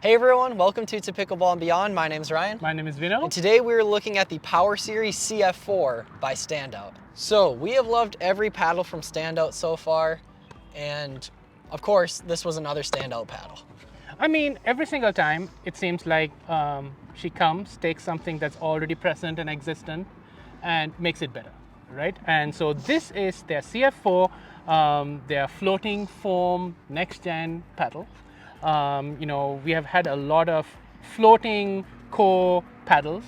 Hey everyone, welcome to Pickleball and Beyond. My name's Ryan. My name is Vino. And today we're looking at the Power Series CF4 by Standout. So we have loved every paddle from Standout so far, and of course this was another Standout paddle. I mean, every single time it seems like she comes, takes something that's already present and existent and makes it better, right? And so this is their CF4, their floating foam next gen paddle. We have had a lot of floating core paddles.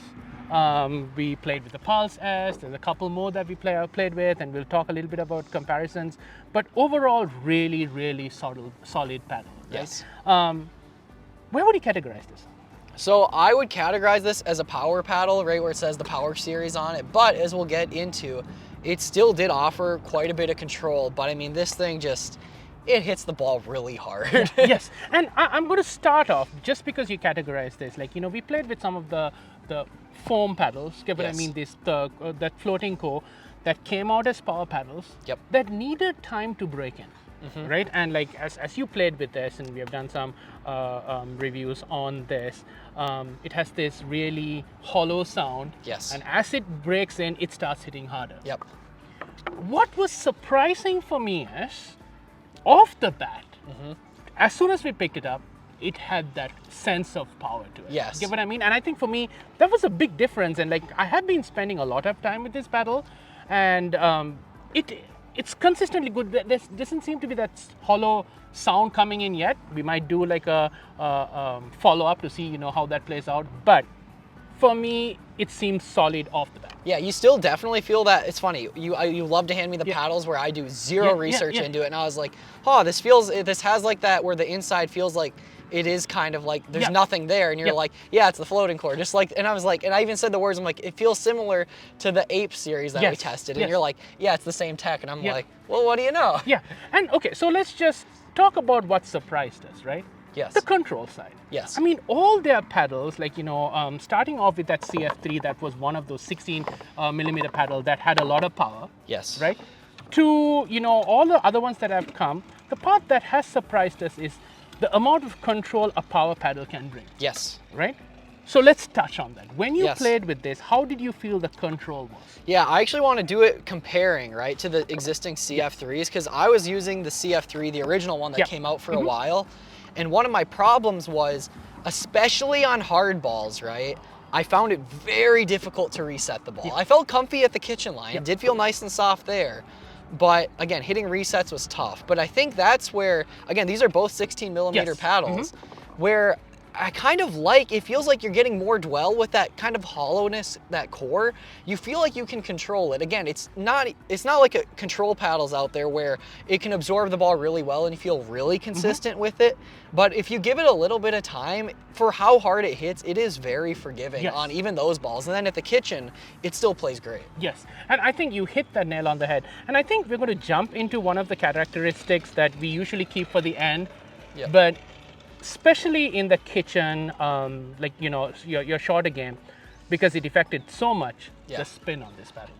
We played with the Pulse S, there's a couple more that we played with, and we'll talk a little bit about comparisons. But overall, really solid paddle. Right? Yes. Where would you categorize this? So I would categorize this as a power paddle, right where it says the Power Series on it. But as we'll get into, it still did offer quite a bit of control. But I mean, this thing it hits the ball really hard. Yes, and I'm going to start off just because you categorize this. Like, we played with some of the foam paddles, but Yes. I mean that floating core that came out as power paddles. Yep. That needed time to break in, right? And like as you played with this, and we have done some reviews on this, it has this really hollow sound. Yes. And as it breaks in, it starts hitting harder. Yep. What was surprising for me is, off the bat, as soon as we picked it up, it had that sense of power to it. Yes. Get what I mean? And I think for me, that was a big difference. And like, I have been spending a lot of time with this paddle, and it's consistently good. There doesn't seem to be that hollow sound coming in yet. We might do like a follow-up to see how that plays out. But for me, it seems solid off the bat. Yeah, you still definitely feel that. It's funny, you love to hand me the paddles where I do zero research into it, and I was like, oh, this has like that where the inside feels like it is kind of like there's nothing there, and you're like, yeah, it's the floating core, just like, and I was like, and I even said the words, I'm like, it feels similar to the Ape series that we tested, and you're like, yeah, it's the same tech, and I'm like, well, what do you know? Yeah, and okay, so let's just talk about what surprised us, right? Yes. The control side. Yes. I mean, all their paddles, like, starting off with that CF3, that was one of those 16 millimeter paddle that had a lot of power. Yes. Right? To, all the other ones that have come, the part that has surprised us is the amount of control a power paddle can bring. Yes. Right? So let's touch on that. When you Yes. played with this, how did you feel the control was? Yeah, I actually want to do it comparing, right, to the existing CF3s, because I was using the CF3, the original one that came out for a while. And one of my problems was, especially on hard balls, right, I found it very difficult to reset the ball. I felt comfy at the kitchen line. It did feel nice and soft there. But again, hitting resets was tough. But I think that's where, again, these are both 16 millimeter paddles, where I kind of it feels like you're getting more dwell with that kind of hollowness, that core. You feel like you can control it. Again, it's not like a control paddles out there where it can absorb the ball really well and you feel really consistent with it. But if you give it a little bit of time, for how hard it hits, it is very forgiving on even those balls. And then at the kitchen, it still plays great. Yes, and I think you hit that nail on the head. And I think we're going to jump into one of the characteristics that we usually keep for the end. Yep. But especially in the kitchen, your shorter game, because it affected so much the spin on this paddle.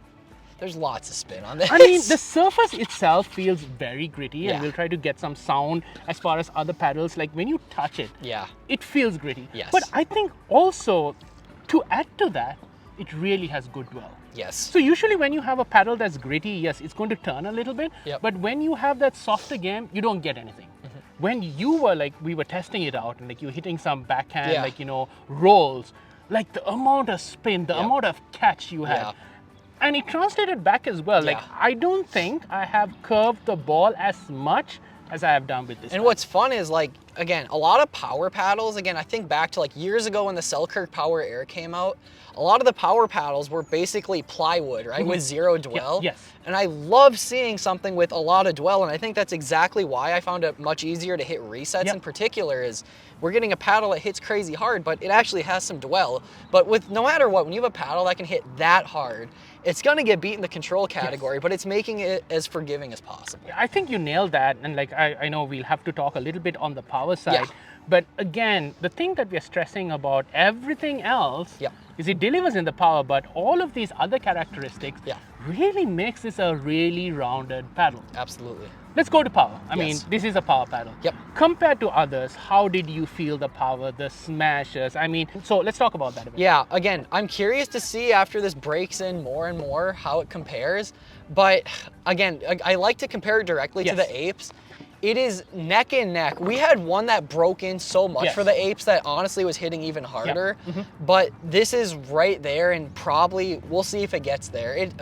There's lots of spin on this. I mean, the surface itself feels very gritty, and we'll try to get some sound as far as other paddles. Like when you touch it, it feels gritty. Yes. But I think also, to add to that, it really has good dwell. Yes. So usually when you have a paddle that's gritty, yes, it's going to turn a little bit. But when you have that softer game, you don't get anything. When you were we were testing it out, and like you were hitting some backhand, rolls, like the amount of spin, the amount of catch you had. And it translated back as well. Like, I don't think I have curved the ball as much as I have done with this. And what's fun is, like, again, a lot of power paddles, again, I think back to like years ago when the Selkirk Power Air came out, a lot of the power paddles were basically plywood, right, with zero dwell. Yes. And I love seeing something with a lot of dwell, and I think that's exactly why I found it much easier to hit resets in particular, is we're getting a paddle that hits crazy hard, but it actually has some dwell. But with no matter what, when you have a paddle that can hit that hard, it's going to get beat in the control category, but it's making it as forgiving as possible. I think you nailed that, and like I know we'll have to talk a little bit on the power side, but again, the thing that we're stressing about everything else is it delivers in the power, but all of these other characteristics really makes this a really rounded paddle. Absolutely. Let's go to power. I Yes. mean, this is a power paddle. Yep. Compared to others, how did you feel the power, the smashes? I mean, so let's talk about that a bit. Yeah, again, I'm curious to see after this breaks in more and more how it compares. But again, I like to compare it directly to Yes. the apes. It is neck and neck. We had one that broke in so much Yes. for the apes that honestly was hitting even harder. But this is right there, and probably we'll see if it gets there. It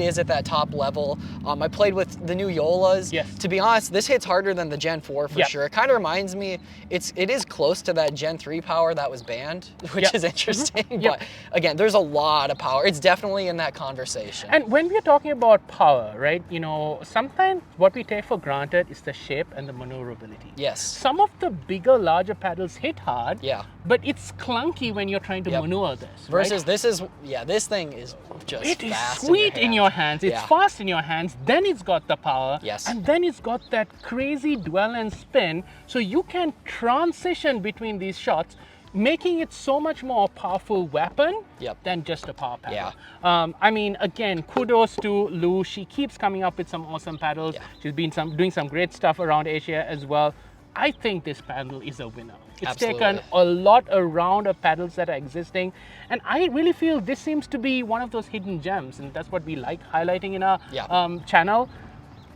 is at that top level. I played with the new Yolas. Yes. To be honest, this hits harder than the Gen 4 for Yeah. sure. It kind of reminds me, it is close to that Gen 3 power that was banned, which Yeah. is interesting. Yeah. But again, there's a lot of power. It's definitely in that conversation. And when we're talking about power, right, you know, sometimes what we take for granted is the shape and the maneuverability. Yes. Some of the bigger, larger paddles hit hard, Yeah. but it's clunky when you're trying to Yep. maneuver this. Versus right? this thing is just It is fast sweet in your hands. It's Yeah. fast in your hands. Then it's got the power. Yes. And then it's got that crazy dwell and spin. So you can transition between these shots, making it so much more powerful weapon Yep. than just a power paddle. Yeah. I mean, again, kudos to Lou. She keeps coming up with some awesome paddles. Yeah. She's been doing some great stuff around Asia as well. I think this paddle is a winner. It's Absolutely. taken a lot around of paddles that are existing, and I really feel this seems to be one of those hidden gems, and that's what we like highlighting in our Yeah. channel.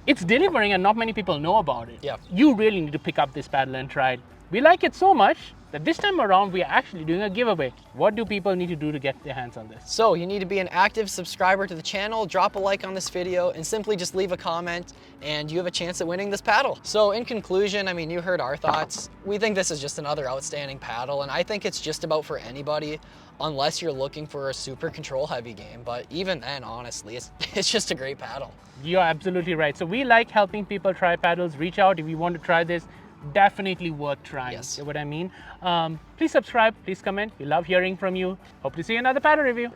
It's delivering and not many people know about it. Yeah. You really need to pick up this paddle and try it. We like it so much that this time around we are actually doing a giveaway. What do people need to do to get their hands on this? So you need to be an active subscriber to the channel, drop a like on this video, and simply just leave a comment, and you have a chance at winning this paddle. So in conclusion, I mean, you heard our thoughts. We think this is just another outstanding paddle, and I think it's just about for anybody, unless you're looking for a super control heavy game. But even then, honestly, it's just a great paddle. You're absolutely right. So we like helping people try paddles. Reach out if you want to try this. Definitely worth trying. Yes. You know what I mean? Please subscribe, please comment. We love hearing from you. Hope to see you in another paddle review.